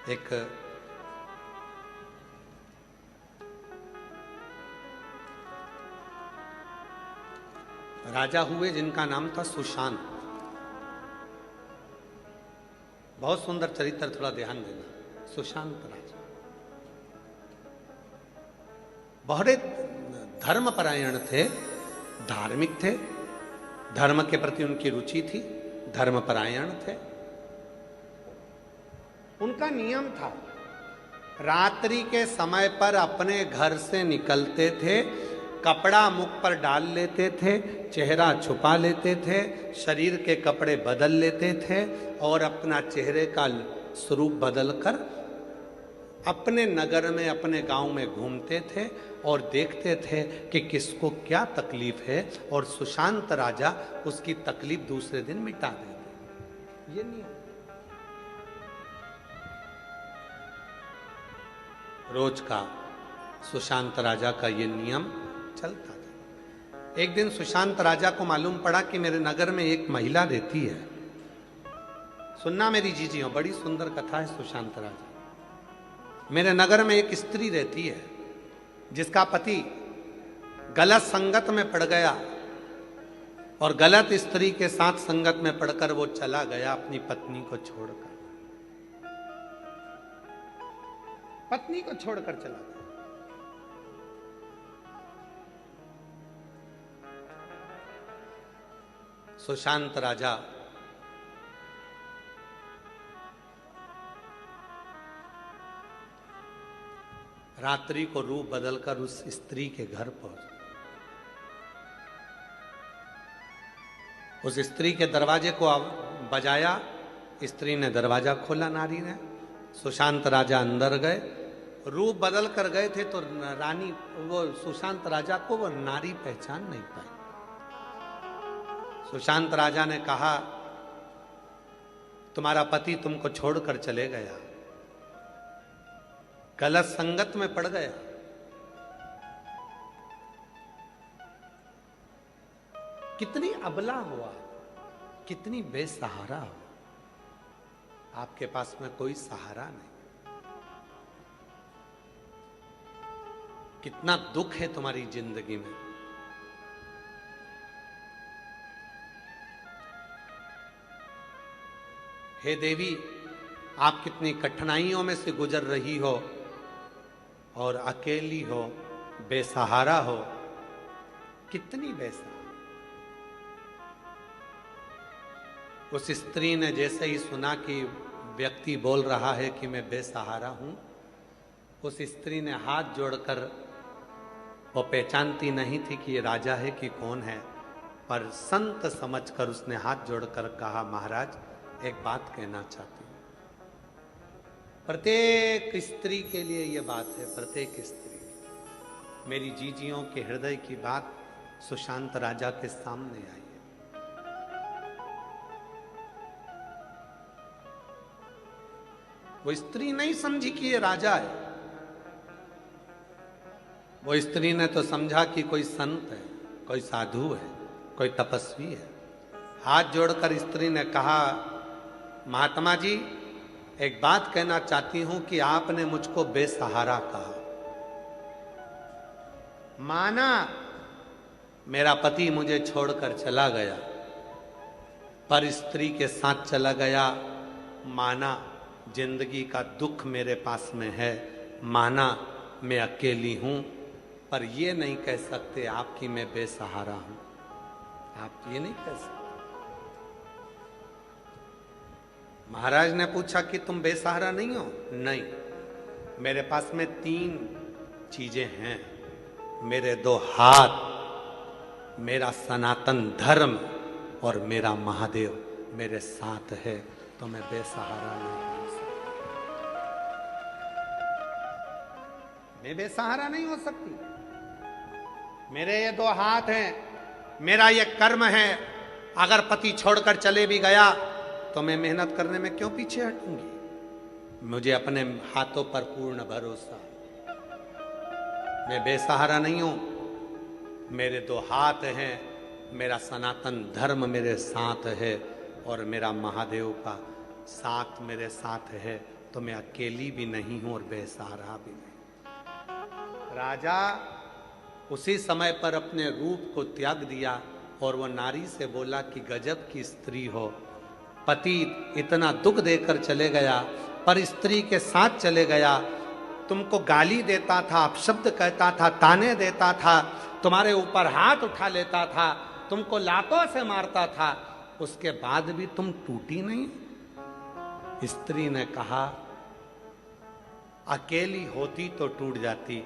एक राजा हुए जिनका नाम था सुशांत। बहुत सुंदर चरित्र, थोड़ा ध्यान देना। सुशांत राजा बहुत धर्मपरायण थे, धार्मिक थे, धर्म के प्रति उनकी रुचि थी, धर्मपरायण थे। उनका नियम था, रात्रि के समय पर अपने घर से निकलते थे, कपड़ा मुख पर डाल लेते थे, चेहरा छुपा लेते थे, शरीर के कपड़े बदल लेते थे और अपना चेहरे का स्वरूप बदलकर अपने नगर में, अपने गांव में घूमते थे और देखते थे कि किसको क्या तकलीफ है, और सुशांत राजा उसकी तकलीफ दूसरे दिन मिटा देते। ये नियम रोज का सुशांत राजा का ये नियम चलता था। एक दिन सुशांत राजा को मालूम पड़ा कि मेरे नगर में एक महिला रहती है। सुनना मेरी जीजियों, बड़ी सुंदर कथा है सुशांत राजा। मेरे नगर में एक स्त्री रहती है जिसका पति गलत संगत में पड़ गया और गलत स्त्री के साथ संगत में पड़कर वो चला गया अपनी पत्नी को छोड़कर। पत्नी को छोड़कर चला गया। सुशांत राजा रात्रि को रूप बदलकर उस स्त्री के घर पहुंचा। उस स्त्री के दरवाजे को बजाया, स्त्री ने दरवाजा खोला, नारी ने। सुशांत राजा अंदर गए, रूप बदल कर गए थे तो रानी, वो सुशांत राजा को वो नारी पहचान नहीं पाई। सुशांत राजा ने कहा, तुम्हारा पति तुमको छोड़कर चले गया, गलत संगत में पड़ गया। कितनी अबला हुआ, कितनी बेसहारा हो, आपके पास में कोई सहारा नहीं। कितना दुख है तुम्हारी जिंदगी में। हे देवी, आप कितनी कठिनाइयों में से गुजर रही हो और अकेली हो, बेसहारा हो, कितनी बेसहारा। उस स्त्री ने जैसे ही सुना कि व्यक्ति बोल रहा है कि मैं बेसहारा हूं, उस स्त्री ने हाथ जोड़कर, वो पहचानती नहीं थी कि ये राजा है कि कौन है, पर संत समझकर उसने हाथ जोड़कर कहा, महाराज एक बात कहना चाहती हूं। प्रत्येक स्त्री के लिए यह बात है, प्रत्येक स्त्री, मेरी जीजियों के हृदय की बात सुशांत राजा के सामने आई है। वो स्त्री नहीं समझी कि ये राजा है, वो स्त्री ने तो समझा कि कोई संत है, कोई साधु है, कोई तपस्वी है। हाथ जोड़कर स्त्री ने कहा, महात्मा जी एक बात कहना चाहती हूं कि आपने मुझको बेसहारा कहा। माना मेरा पति मुझे छोड़कर चला गया, पर स्त्री के साथ चला गया। माना जिंदगी का दुख मेरे पास में है, माना मैं अकेली हूं, पर ये नहीं कह सकते आपकी मैं बेसहारा हूं। आप ये नहीं कह सकते। महाराज ने पूछा कि तुम बेसहारा नहीं हो? नहीं, मेरे पास में 3 चीजें हैं, मेरे 2 हाथ, मेरा सनातन धर्म और मेरा महादेव मेरे साथ है, तो मैं बेसहारा नहीं हो सकती। मैं बेसहारा नहीं हो सकती। मेरे ये 2 हाथ हैं, मेरा ये कर्म है। अगर पति छोड़कर चले भी गया तो मैं मेहनत करने में क्यों पीछे हटूंगी? मुझे अपने हाथों पर पूर्ण भरोसा। मैं बेसहारा नहीं हूं, मेरे 2 हाथ हैं, मेरा सनातन धर्म मेरे साथ है और मेरा महादेव का साथ मेरे साथ है, तो तो मैं अकेली भी नहीं हूं और बेसहारा भी नहीं। राजा उसी समय पर अपने रूप को त्याग दिया और वो नारी से बोला कि गजब की स्त्री हो, पति इतना दुख देकर चले गया पर स्त्री के साथ चले गया, तुमको गाली देता था, अपशब्द कहता था, ताने देता था, तुम्हारे ऊपर हाथ उठा लेता था, तुमको लातों से मारता था, उसके बाद भी तुम टूटी नहीं। स्त्री ने कहा अकेली होती तो टूट जाती,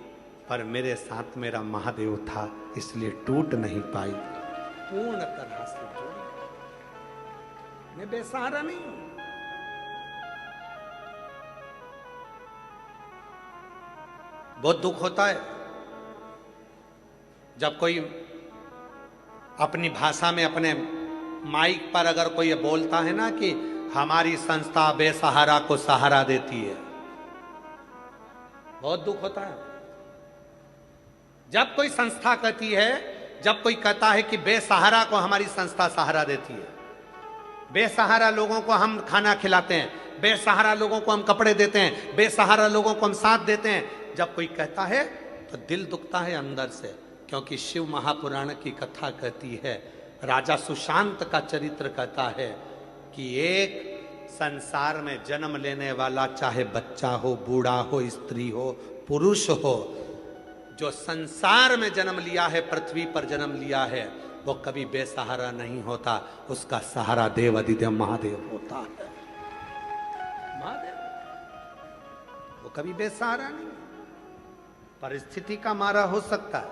पर मेरे साथ मेरा महादेव था इसलिए टूट नहीं पाई, पूर्ण तरह से जुड़ी, मैं बेसहारा नहीं हूं। बहुत दुख होता है जब कोई अपनी भाषा में अपने माइक पर अगर कोई ये बोलता है ना कि हमारी संस्था बेसहारा को सहारा देती है, बहुत दुख होता है। जब कोई संस्था कहती है, जब कोई कहता है कि बेसहारा को हमारी संस्था सहारा देती है, बेसहारा लोगों को हम खाना खिलाते हैं, बेसहारा लोगों को हम कपड़े देते हैं, बेसहारा लोगों को हम साथ देते हैं, जब कोई कहता है तो दिल दुखता है अंदर से। क्योंकि शिव महापुराण की कथा कहती है, राजा सुशांत का चरित्र कहता है कि एक संसार में जन्म लेने वाला, चाहे बच्चा हो, बूढ़ा हो, स्त्री हो, पुरुष हो, जो संसार में जन्म लिया है, पृथ्वी पर जन्म लिया है, वो कभी बेसहारा नहीं होता, उसका सहारा देव अधिदेव महादेव होता है। महादेव वो कभी बेसहारा नहीं, परिस्थिति का मारा हो सकता है,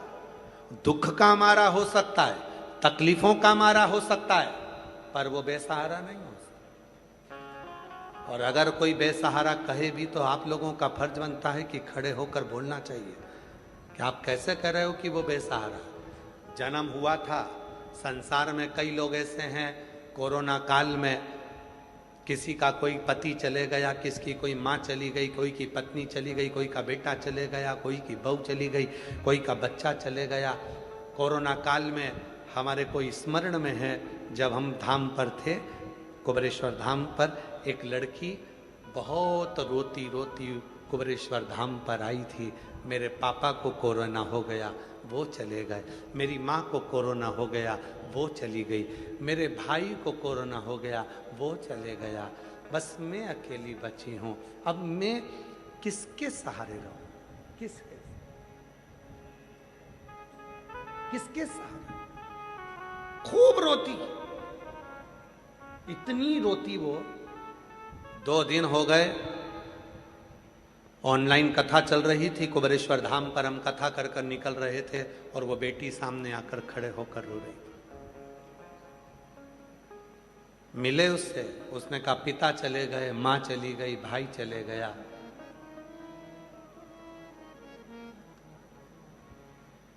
दुख का मारा हो सकता है, तकलीफों का मारा हो सकता है, पर वो बेसहारा नहीं हो सकता। और अगर कोई बेसहारा कहे भी तो आप लोगों का फर्ज बनता है कि खड़े होकर बोलना चाहिए कि आप कैसे कह रहे हो कि वो बेसहारा। जन्म हुआ था, संसार में कई लोग ऐसे हैं, कोरोना काल में किसी का कोई पति चले गया, किसकी कोई माँ चली गई, कोई की पत्नी चली गई, कोई का बेटा चले गया, कोई की बहू चली गई, कोई का बच्चा चले गया। कोरोना काल में हमारे कोई स्मरण में है, जब हम धाम पर थे, कुबेरेश्वर धाम पर, एक लड़की बहुत रोती रोती कुबेरेश्वर धाम पर आई थी। मेरे पापा को कोरोना हो गया, वो चले गए, मेरी माँ को कोरोना हो गया, वो चली गई, मेरे भाई को कोरोना हो गया, वो चले गया, बस मैं अकेली बची हूँ, अब मैं किसके सहारे रहूं, किसके सहारे। खूब रोती, इतनी रोती वो। 2 दिन हो गए, ऑनलाइन कथा चल रही थी, कुबेरेश्वर धाम पर हम कथा कर कर निकल रहे थे और वो बेटी सामने आकर खड़े होकर रो रही थी। मिले उससे, उसने कहा पिता चले गए, माँ चली गई, भाई चले गया।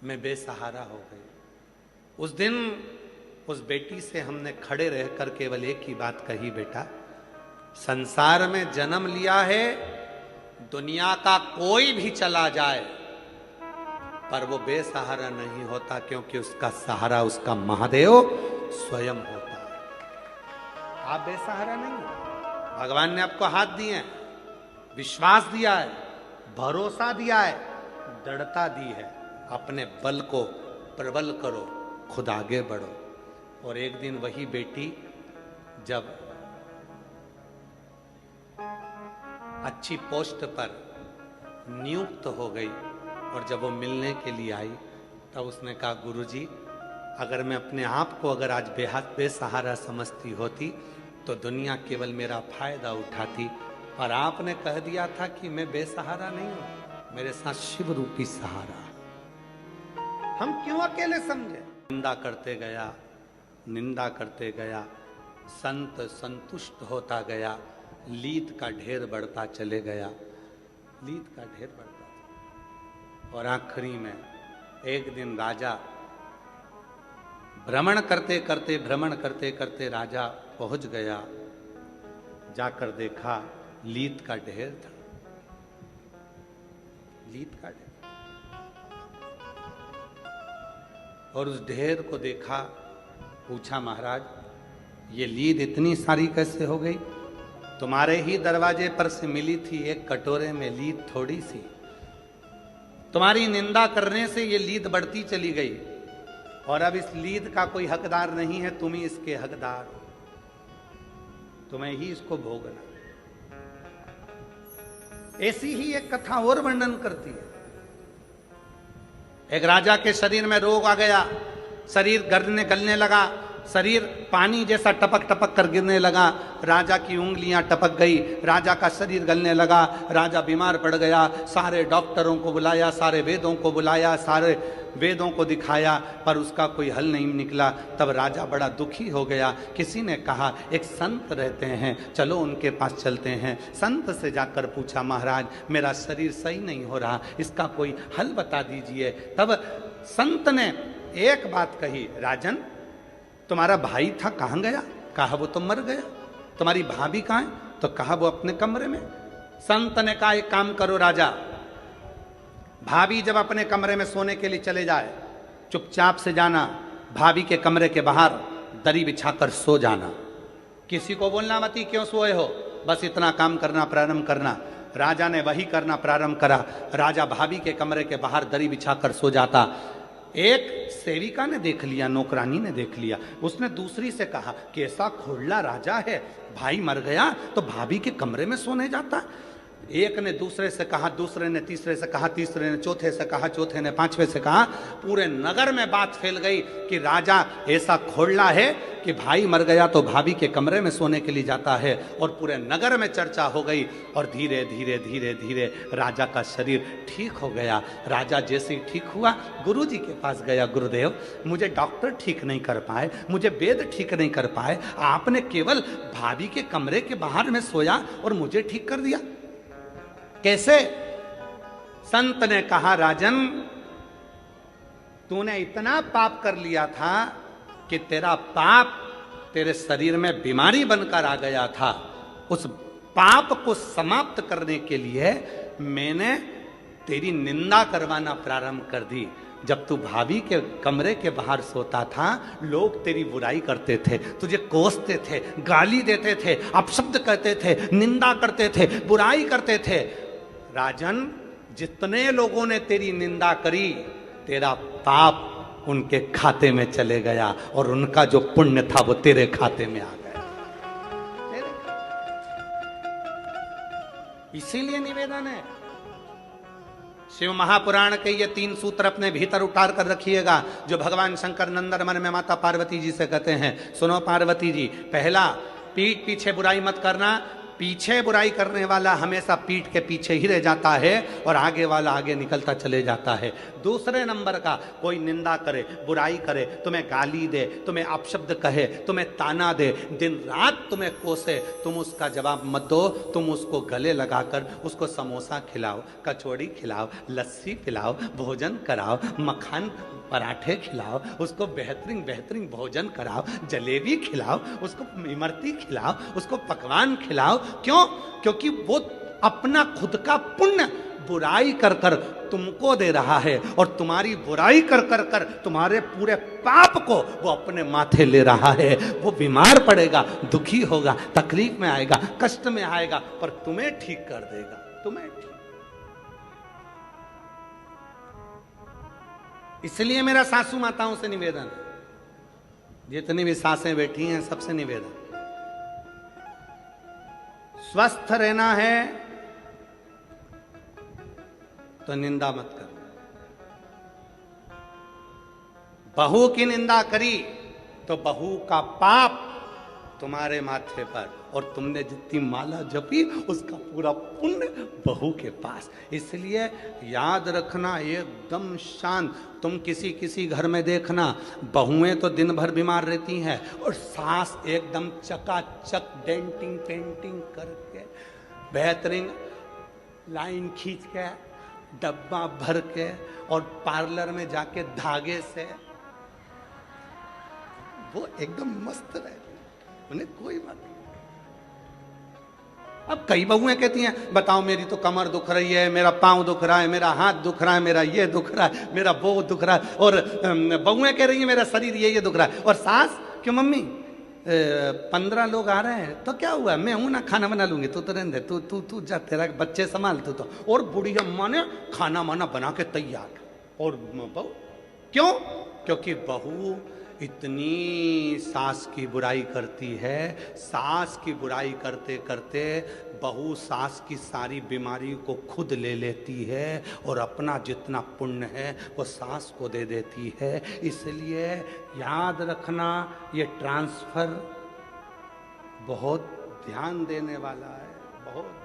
मैं बेसहारा हो गई। उस दिन उस बेटी से हमने खड़े रहकर केवल एक ही बात कही, बेटा संसार में जन्म लिया है, दुनिया का कोई भी चला जाए पर वो बेसहारा नहीं होता, क्योंकि उसका सहारा उसका महादेव स्वयं होता है। आप बेसहारा नहीं हो, भगवान ने आपको हाथ दिए हैं, विश्वास दिया है, भरोसा दिया है, दृढ़ता दी है, अपने बल को प्रबल करो, खुद आगे बढ़ो। और एक दिन वही बेटी जब अच्छी पोस्ट पर नियुक्त हो गई और जब वो मिलने के लिए आई, तब उसने कहा गुरुजी, अगर मैं अपने आप को अगर आज बेहद बेसहारा समझती होती तो दुनिया केवल मेरा फायदा उठाती, पर आपने कह दिया था कि मैं बेसहारा नहीं हूं, मेरे साथ शिव रूपी सहारा। हम क्यों अकेले समझे? निंदा करते गया, निंदा करते गया, संत संतुष्ट होता गया, लीद का ढेर बढ़ता चले गया, लीद का ढेर बढ़ता। और आखिरी में एक दिन राजा भ्रमण करते करते राजा पहुंच गया, जाकर देखा लीद का ढेर था, लीद का ढेर। और उस ढेर को देखा, पूछा महाराज ये लीद इतनी सारी कैसे हो गई? तुम्हारे ही दरवाजे पर से मिली थी एक कटोरे में लीद थोड़ी सी। तुम्हारी निंदा करने से ये लीद बढ़ती चली गई और अब इस लीद का कोई हकदार नहीं है, तुम ही इसके हकदार हो, तुम्हें ही इसको भोगना। ऐसी ही एक कथा और वर्णन करती है। एक राजा के शरीर में रोग आ गया, शरीर गलने गलने लगा, शरीर पानी जैसा टपक टपक कर गिरने लगा, राजा की उंगलियां टपक गई, राजा का शरीर गलने लगा, राजा बीमार पड़ गया। सारे डॉक्टरों को बुलाया, सारे वेदों को बुलाया, सारे वेदों को दिखाया, पर उसका कोई हल नहीं निकला। तब राजा बड़ा दुखी हो गया। किसी ने कहा एक संत रहते हैं, चलो उनके पास चलते हैं। संत से जाकर पूछा, महाराज मेरा शरीर सही नहीं हो रहा, इसका कोई हल बता दीजिए। तब संत ने एक बात कही, राजन तुम्हारा भाई था कहाँ गया? कहा वो तो मर गया। तुम्हारी भाभी कहाँ है? तो कहा वो अपने कमरे में। संत ने कहा एक काम करो राजा, भाभी जब अपने कमरे में सोने के लिए चले जाए, चुपचाप से जाना, भाभी के कमरे के बाहर दरी बिछाकर सो जाना, किसी को बोलना मत क्यों सोए हो, बस इतना काम करना प्रारंभ करना। राजा ने वही करना प्रारंभ करा। राजा भाभी के कमरे के बाहर दरी बिछाकर सो जाता। एक सेविका ने देख लिया, नौकरानी ने देख लिया, उसने दूसरी से कहा कि ऐसा खोड़ला राजा है, भाई मर गया तो भाभी के कमरे में सोने जाता। एक ने दूसरे से कहा, दूसरे ने तीसरे से कहा, तीसरे ने चौथे से कहा, चौथे ने पांचवे से कहा। पूरे नगर में बात फैल गई कि राजा ऐसा खोड़ला है कि भाई मर गया तो भाभी के कमरे में सोने के लिए जाता है। और पूरे नगर में चर्चा हो गई और धीरे धीरे धीरे धीरे राजा का शरीर ठीक हो गया। राजा जैसे ही ठीक हुआ, गुरुजी के पास गया, गुरुदेव मुझे डॉक्टर ठीक नहीं कर पाए, मुझे वेद ठीक नहीं कर पाए, आपने केवल भाभी के कमरे के बाहर में सोया और मुझे ठीक कर दिया, कैसे? संत ने कहा, राजन तूने इतना पाप कर लिया था कि तेरा पाप तेरे शरीर में बीमारी बनकर आ गया था। उस पाप को समाप्त करने के लिए मैंने तेरी निंदा करवाना प्रारंभ कर दी। जब तू भाभी के कमरे के बाहर सोता था, लोग तेरी बुराई करते थे, तुझे कोसते थे, गाली देते थे, अपशब्द कहते थे, निंदा करते थे, बुराई करते थे। राजन जितने लोगों ने तेरी निंदा करी, तेरा पाप उनके खाते में चले गया और उनका जो पुण्य था वो तेरे खाते में आ गया। इसीलिए निवेदन है, शिव महापुराण के ये 3 सूत्र अपने भीतर उतार कर रखिएगा, जो भगवान शंकर नंदन मन में माता पार्वती जी से कहते हैं। सुनो पार्वती जी, पहला, पीठ पीछे बुराई मत करना। पीछे बुराई करने वाला हमेशा पीठ के पीछे ही रह जाता है और आगे वाला आगे निकलता चले जाता है। दूसरे नंबर का, कोई निंदा करे, बुराई करे, तुम्हें गाली दे, तुम्हें अपशब्द कहे, तुम्हें ताना दे, दिन रात तुम्हें कोसे, तुम उसका जवाब मत दो। तुम उसको गले लगाकर उसको समोसा खिलाओ, कचौड़ी खिलाओ, लस्सी पिलाओ, भोजन कराओ, मक्खन पराठे खिलाओ, उसको बेहतरीन बेहतरीन भोजन कराओ, जलेबी खिलाओ, उसको इमरती खिलाओ, उसको पकवान खिलाओ। क्यों? क्योंकि वो अपना खुद का पुण्य बुराई कर कर तुमको दे रहा है और तुम्हारी बुराई कर कर कर तुम्हारे पूरे पाप को वो अपने माथे ले रहा है। वो बीमार पड़ेगा, दुखी होगा, तकलीफ में आएगा, कष्ट में आएगा, पर तुम्हें ठीक कर देगा, तुम्हें ठीक। इसलिए मेरा सासू माताओं से निवेदन, जितनी भी सासें बैठी हैं सबसे निवेदन, स्वस्थ रहना है तो निंदा मत कर। बहू की निंदा करी तो बहू का पाप तुम्हारे माथे पर, और तुमने जितनी माला जपी उसका पूरा पुण्य बहू के पास। इसलिए याद रखना, एकदम शांत। तुम किसी किसी घर में देखना, बहुएं तो दिन भर बीमार रहती हैं और सास एकदम चकाचक डेंटिंग पेंटिंग करके, बेहतरीन लाइन खींच के, डब्बा भर के, और पार्लर में जाके धागे से वो एकदम मस्त रहती, उन्हें कोई बात नहीं। अब कई बहुएं कहती हैं, बताओ मेरी तो कमर दुख रही है, मेरा पांव दुख रहा है, मेरा हाथ दुख रहा है, मेरा ये दुख रहा है, मेरा वो दुख रहा है, और बहुएं कह रही हैं मेरा शरीर ये दुख रहा है। और सास, क्यों मम्मी 15 लोग आ रहे हैं तो क्या हुआ, मैं हूं ना, खाना बना लूंगी, तू तो रहने दे, तू तू तू जा, तेरा बच्चे संभाल तू तो। और बुढ़ी अम्मा ने खाना वाना बना के तैयार, और बहू क्यों, क्योंकि बहू इतनी सास की बुराई करती है, सास की बुराई करते करते बहू सास की सारी बीमारी को खुद ले लेती है और अपना जितना पुण्य है वो सास को दे देती है। इसलिए याद रखना, ये ट्रांसफर बहुत ध्यान देने वाला है, बहुत ध्यान।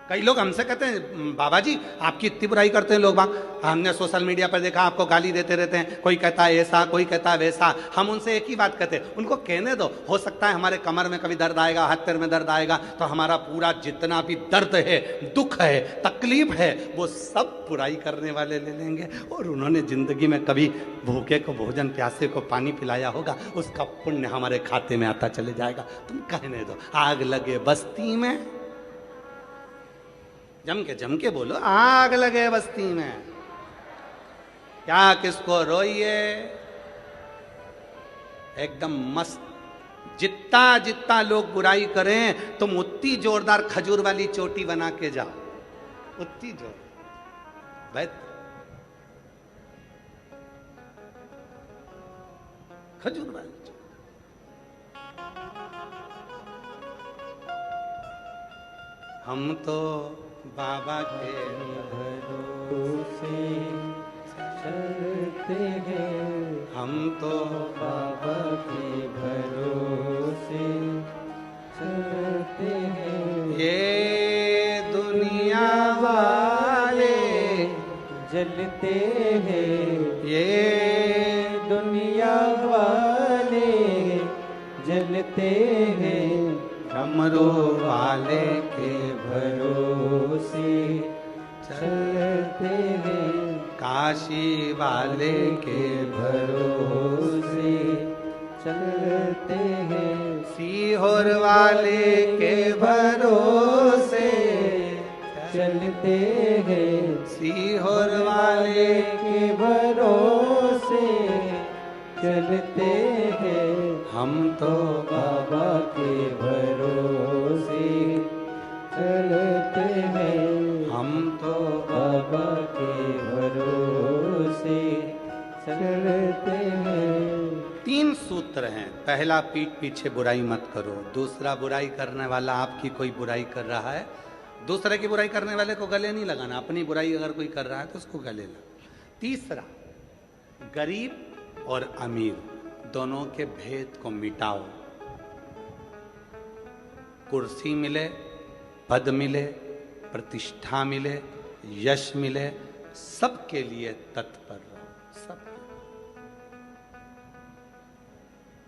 कई लोग हमसे कहते हैं बाबा जी आपकी इतनी बुराई करते हैं लोग बाग, हमने सोशल मीडिया पर देखा आपको गाली देते रहते हैं, कोई कहता है ऐसा, कोई कहता है वैसा। हम उनसे एक ही बात कहते हैं, उनको कहने दो, हो सकता है हमारे कमर में कभी दर्द आएगा, हाथ पैर में दर्द आएगा, तो हमारा पूरा जितना भी दर्द है, दुख है, तकलीफ है, वो सब बुराई करने वाले ले लेंगे। और उन्होंने जिंदगी में कभी भूखे को भोजन, प्यासे को पानी पिलाया होगा, उसका पुण्य हमारे खाते में आता चले जाएगा। तुम कहने दो, आग लगे बस्ती में, जम के बोलो, आग लगे बस्ती में, क्या किसको रोइए, एकदम मस्त। जितना जितना लोग बुराई करें तुम उतनी जोरदार खजूर वाली चोटी बना के जाओ, उतनी जोर खजूर वाली चोटी। हम तो बाबा के भरोसे चलते हैं, हम तो बाबा के भरोसे चलते हैं। ये दुनिया वाले जलते हैं, ये दुनिया वाले जलते हैं, डमरू वाले के भरोसे चलते हैं, काशी वाले के भरोसे चलते हैं, सीहोर वाले के भरोसे चलते हैं, सीहोर वाले के भरोसे चलते हैं। हम तो बाबा के भरोसे चलते हैं, हम तो बाबा के भरोसे चलते हैं। 3 सूत्र हैं। पहला, पीठ पीछे बुराई मत करो। दूसरा, बुराई करने वाला आपकी कोई बुराई कर रहा है, दूसरे की बुराई करने वाले को गले नहीं लगाना, अपनी बुराई अगर कोई कर रहा है तो उसको गले लगा। तीसरा, गरीब और अमीर दोनों के भेद को मिटाओ। कुर्सी मिले, पद मिले, प्रतिष्ठा मिले, यश मिले, सबके लिए तत्पर रहो,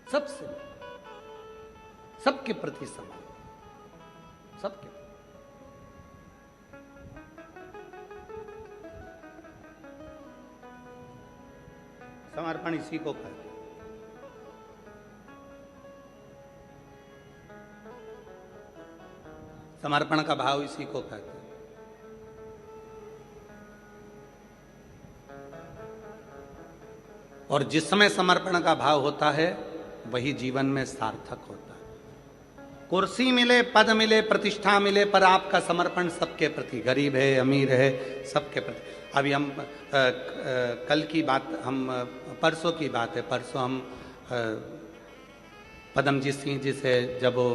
सबसे, सबके प्रति समान, सबके। समर्पण इसी को कहते हैं। समर्पण का भाव इसी को कहते हैं। और जिसमें समर्पण का भाव होता है वही जीवन में सार्थक होता है। कुर्सी मिले, पद मिले, प्रतिष्ठा मिले, पर आपका समर्पण सबके प्रति, गरीब है, अमीर है, सबके प्रति। अभी हम कल की बात, हम परसों की बात है, परसों हम पदमजीत सिंह जी से जब वो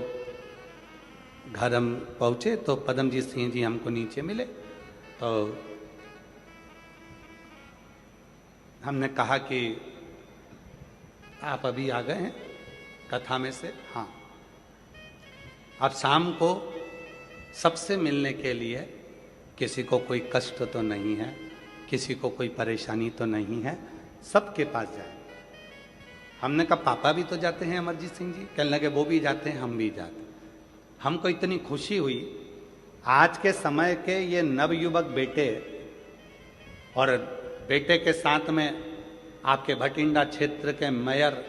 घर हम पहुँचे तो पदमजीत सिंह जी हमको नीचे मिले, तो हमने कहा कि आप अभी आ गए हैं कथा में से? हाँ। अब शाम को सबसे मिलने के लिए, किसी को कोई कष्ट तो नहीं है, किसी को कोई परेशानी तो नहीं है, सबके पास जाए। हमने कहा पापा भी तो जाते हैं अमरजीत सिंह जी? कहने लगे वो भी जाते हैं, हम भी जाते हैं। हमको इतनी खुशी हुई, आज के समय के ये नवयुवक बेटे, और बेटे के साथ में आपके भटिंडा क्षेत्र के मेयर,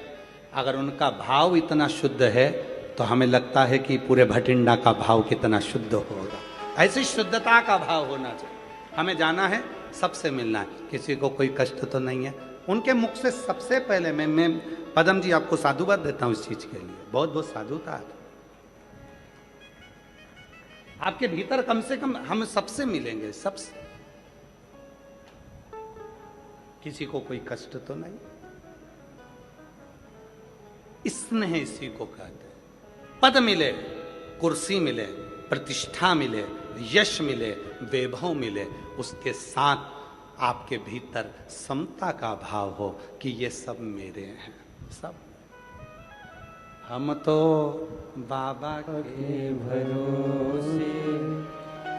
अगर उनका भाव इतना शुद्ध है तो हमें लगता है कि पूरे भटिंडा का भाव कितना शुद्ध होगा। ऐसी शुद्धता का भाव होना चाहिए। हमें जाना है, सबसे मिलना है, किसी को कोई कष्ट तो नहीं है। उनके मुख से सबसे पहले मैं पदम जी आपको साधुवाद देता हूं इस चीज के लिए, बहुत बहुत साधुता। आपके भीतर कम से कम हम सबसे मिलेंगे, सबसे, किसी को कोई कष्ट तो नहीं। स्नेह इसी को कहते हैं। पद मिले, कुर्सी मिले, प्रतिष्ठा मिले, यश मिले, वैभव मिले, उसके साथ आपके भीतर समता का भाव हो कि ये सब मेरे हैं, सब। हम तो बाबा के भरोसे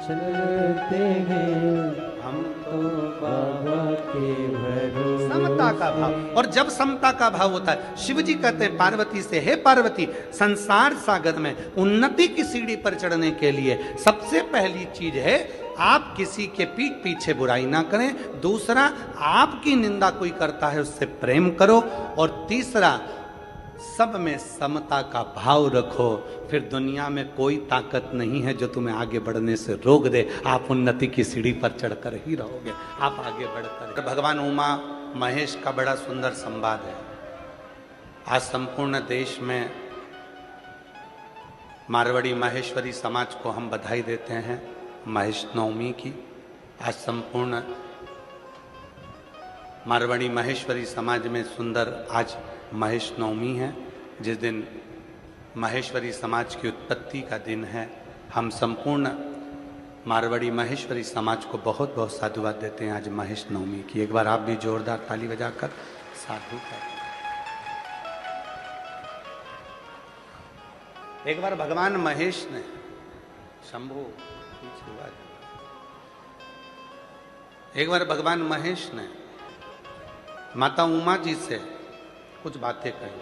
चलते हैं, हम तो बाबा के भरोसे। समता का भाव, और जब समता का भाव होता है, शिव जी कहते हैं पार्वती से, हे पार्वती, संसार सागर में उन्नति की सीढ़ी पर चढ़ने के लिए सबसे पहली चीज है आप किसी के पीठ पीछे बुराई ना करें, दूसरा आपकी निंदा कोई करता है उससे प्रेम करो, और तीसरा सब में समता का भाव रखो। फिर दुनिया में कोई ताकत नहीं है जो तुम्हें आगे बढ़ने से रोक दे। आप उन्नति की सीढ़ी पर चढ़कर ही रहोगे, आप आगे बढ़कर। भगवान उमा महेश का बड़ा सुंदर संवाद है। आज संपूर्ण देश में मारवाड़ी माहेश्वरी समाज को हम बधाई देते हैं महेश नवमी की। आज संपूर्ण मारवाड़ी माहेश्वरी समाज में सुंदर आज महेश नवमी है, जिस दिन माहेश्वरी समाज की उत्पत्ति का दिन है। हम संपूर्ण मारवाड़ी माहेश्वरी समाज को बहुत बहुत साधुवाद देते हैं आज महेश नवमी की। एक बार आप भी जोरदार ताली बजाकर साधु करें। एक बार भगवान महेश ने, शंभु एक बार भगवान महेश ने माता उमा जी से कुछ बातें कही।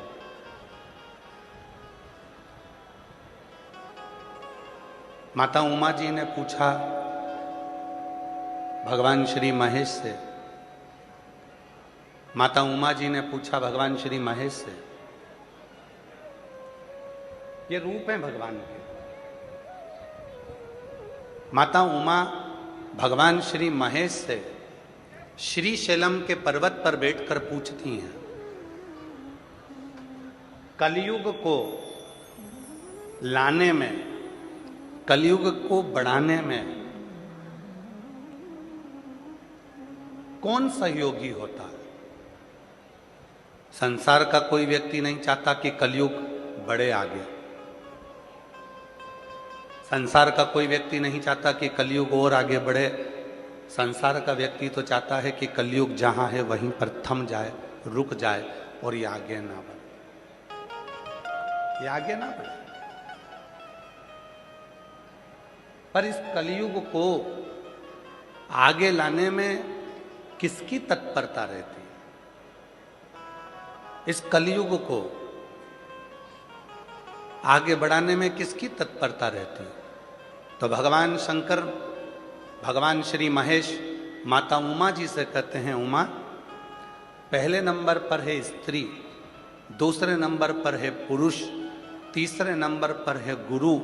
माता उमा जी ने पूछा भगवान श्री महेश से, माता उमा जी ने पूछा भगवान श्री महेश से, ये रूप है भगवान के। माता उमा भगवान श्री महेश से श्री शैलम के पर्वत पर बैठकर पूछती हैं, कलयुग को लाने में, कलयुग को बढ़ाने में कौन सहयोगी होता है? संसार का कोई व्यक्ति नहीं चाहता कि कलयुग बढ़े आगे। संसार का कोई व्यक्ति नहीं चाहता कि कलयुग और आगे बढ़े। संसार का व्यक्ति तो चाहता है कि कलयुग जहां है वहीं पर थम जाए, रुक जाए और ये आगे ना बढ़े, ये आगे ना बढ़े। पर इस कलयुग को आगे लाने में किसकी तत्परता रहती है? इस कलयुग को आगे बढ़ाने में किसकी तत्परता रहती है? तो भगवान शंकर, भगवान श्री महेश माता उमा जी से कहते हैं, उमा, पहले नंबर पर है स्त्री, दूसरे नंबर पर है पुरुष, तीसरे नंबर पर है गुरु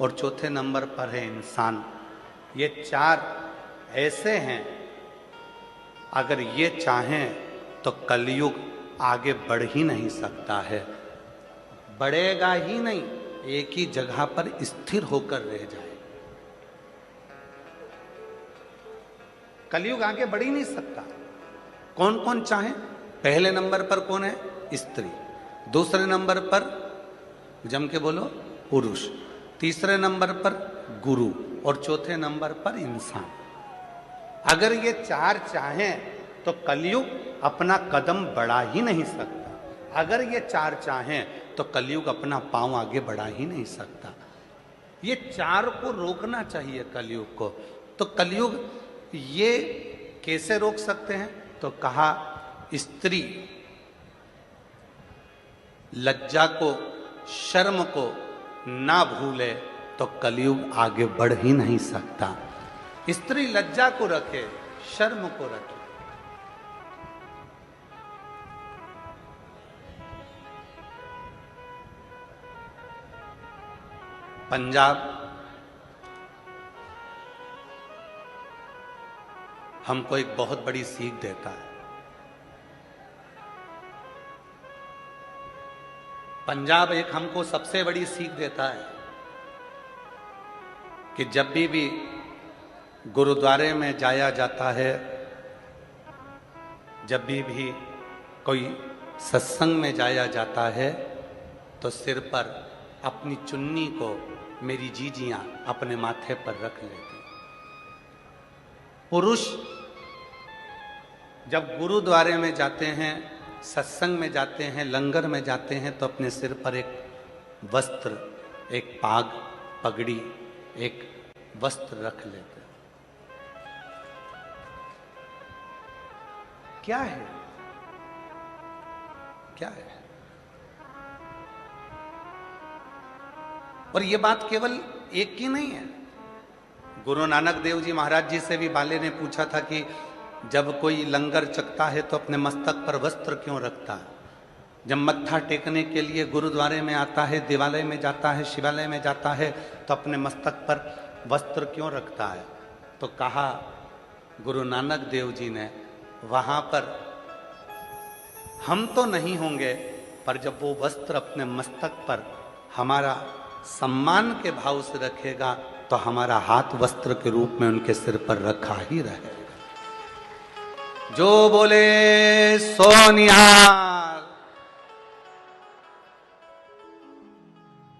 और चौथे नंबर पर है इंसान। ये चार ऐसे हैं, अगर ये चाहें तो कलयुग आगे बढ़ ही नहीं सकता है, बढ़ेगा ही नहीं, एक ही जगह पर स्थिर होकर रह जाए। कलयुग आगे बढ़ ही नहीं सकता। कौन कौन चाहे? पहले नंबर पर कौन है? स्त्री। दूसरे नंबर पर, जम के बोलो, पुरुष। तीसरे नंबर पर गुरु और चौथे नंबर पर इंसान। अगर ये चार चाहें तो कलयुग अपना कदम बढ़ा ही नहीं सकता। अगर ये चार चाहें तो कलयुग अपना पांव आगे बढ़ा ही नहीं सकता। ये चार को रोकना चाहिए कलयुग को। तो कलयुग ये कैसे रोक सकते हैं? तो कहा, स्त्री लज्जा को, शर्म को ना भूले तो कलयुग आगे बढ़ ही नहीं सकता। स्त्री लज्जा को रखे, शर्म को रखे। पंजाब हमको एक बहुत बड़ी सीख देता है। पंजाब एक हमको सबसे बड़ी सीख देता है कि जब भी गुरुद्वारे में जाया जाता है, जब भी कोई सत्संग में जाया जाता है, तो सिर पर अपनी चुन्नी को मेरी जीजियां अपने माथे पर रख लेती। पुरुष जब गुरुद्वारे में जाते हैं, सत्संग में जाते हैं, लंगर में जाते हैं, तो अपने सिर पर एक वस्त्र, एक पाग, पगड़ी, एक वस्त्र रख लेते हैं। क्या है? क्या है? और ये बात केवल एक की नहीं है। गुरु नानक देव जी महाराज जी से भी बाले ने पूछा था कि जब कोई लंगर चखता है तो अपने मस्तक पर वस्त्र क्यों रखता है? जब मत्था टेकने के लिए गुरुद्वारे में आता है, देवालय में जाता है, शिवालय में जाता है, तो अपने मस्तक पर वस्त्र क्यों रखता है? तो कहा गुरु नानक देव जी ने, वहां पर हम तो नहीं होंगे, पर जब वो वस्त्र अपने मस्तक पर हमारा सम्मान के भाव से रखेगा, तो हमारा हाथ वस्त्र के रूप में उनके सिर पर रखा ही रहेगा। जो बोले सो निहाल।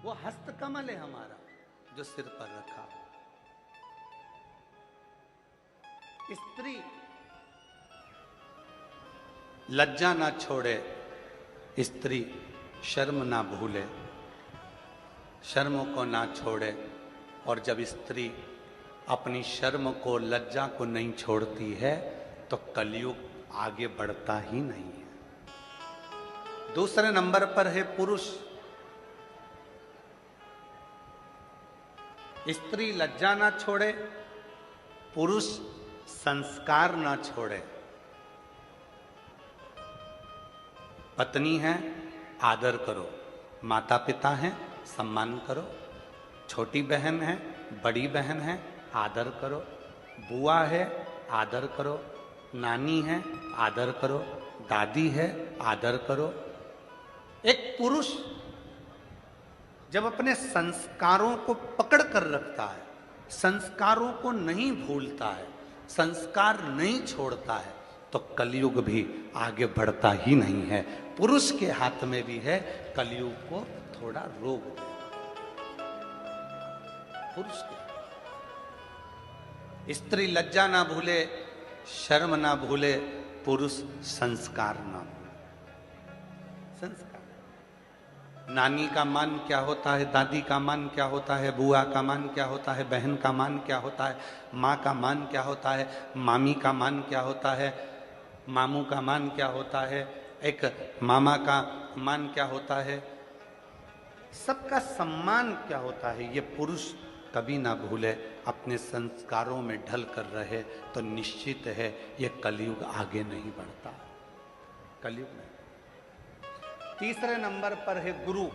वो हस्तकमल है हमारा जो सिर पर रखा। स्त्री लज्जा ना छोड़े, स्त्री शर्म ना भूले, शर्म को ना छोड़े। और जब स्त्री अपनी शर्म को, लज्जा को नहीं छोड़ती है, तो कलयुग आगे बढ़ता ही नहीं है। दूसरे नंबर पर है पुरुष। स्त्री लज्जा ना छोड़े, पुरुष संस्कार ना छोड़े। पत्नी है, आदर करो। माता पिता हैं, सम्मान करो। छोटी बहन है, बड़ी बहन है, आदर करो। बुआ है, आदर करो। नानी है, आदर करो। दादी है, आदर करो। एक पुरुष जब अपने संस्कारों को पकड़ कर रखता है, संस्कारों को नहीं भूलता है, संस्कार नहीं छोड़ता है, तो कलयुग भी आगे बढ़ता ही नहीं है। पुरुष के हाथ में भी है कलयुग को थोड़ा रोक दे। पुरुष के, स्त्री लज्जा ना भूले, शर्म ना भूले, पुरुष संस्कार ना भूले। संस्कार, नानी का मान क्या होता है, दादी का मान क्या होता है, बुआ का मान क्या होता है, बहन का मान क्या होता है, माँ का मान क्या होता है, मामी का मान क्या होता है, मामू का मान क्या होता है, एक मामा का मान क्या होता है, सबका सम्मान क्या होता है, ये पुरुष कभी ना भूले, अपने संस्कारों में ढल कर रहे, तो निश्चित है ये कलयुग आगे नहीं बढ़ता। कलयुग नहीं। तीसरे नंबर पर है गुरु।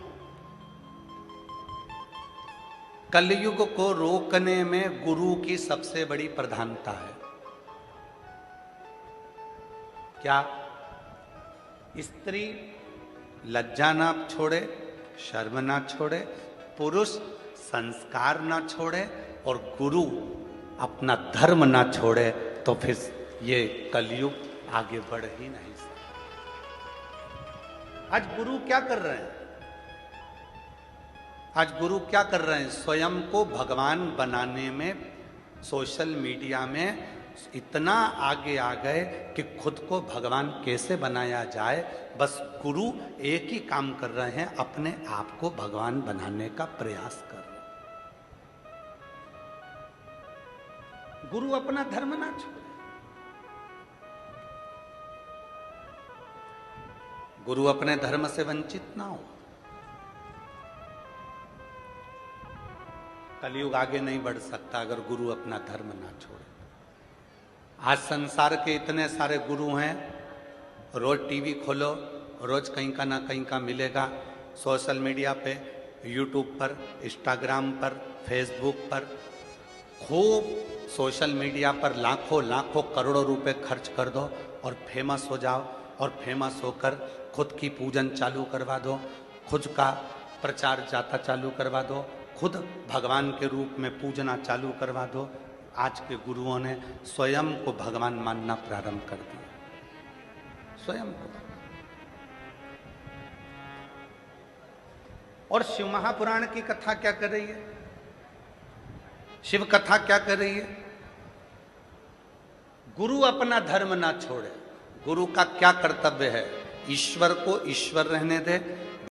कलयुग को रोकने में गुरु की सबसे बड़ी प्रधानता है। क्या? स्त्री लज्जा ना छोड़े, शर्म ना छोड़े, पुरुष संस्कार ना छोड़े, और गुरु अपना धर्म ना छोड़े, तो फिर ये कलयुग आगे बढ़ ही नहीं सकता। आज गुरु क्या कर रहे हैं? आज गुरु क्या कर रहे हैं? स्वयं को भगवान बनाने में सोशल मीडिया में इतना आगे आ गए कि खुद को भगवान कैसे बनाया जाए, बस गुरु एक ही काम कर रहे हैं, अपने आप को भगवान बनाने का प्रयास कर रहे हैं। गुरु अपना धर्म ना छोड़े। गुरु अपने धर्म से वंचित ना हो। कलयुग आगे नहीं बढ़ सकता अगर गुरु अपना धर्म ना छोड़े। आज संसार के इतने सारे गुरु हैं, रोज टीवी खोलो, रोज कहीं का ना कहीं का मिलेगा। सोशल मीडिया पे, यूट्यूब पर, इंस्टाग्राम पर, फेसबुक पर, खूब सोशल मीडिया पर लाखों लाखों करोड़ों रुपए खर्च कर दो और फेमस हो जाओ, और फेमस होकर खुद की पूजन चालू करवा दो, खुद का प्रचार जाता चालू करवा दो, खुद भगवान के रूप में पूजना चालू करवा दो। आज के गुरुओं ने स्वयं को भगवान मानना प्रारंभ कर दिया, स्वयं को। और शिव महापुराण की कथा क्या कर रही है, शिव कथा क्या कर रही है? गुरु अपना धर्म ना छोड़े। गुरु का क्या कर्तव्य है? ईश्वर को ईश्वर रहने दे,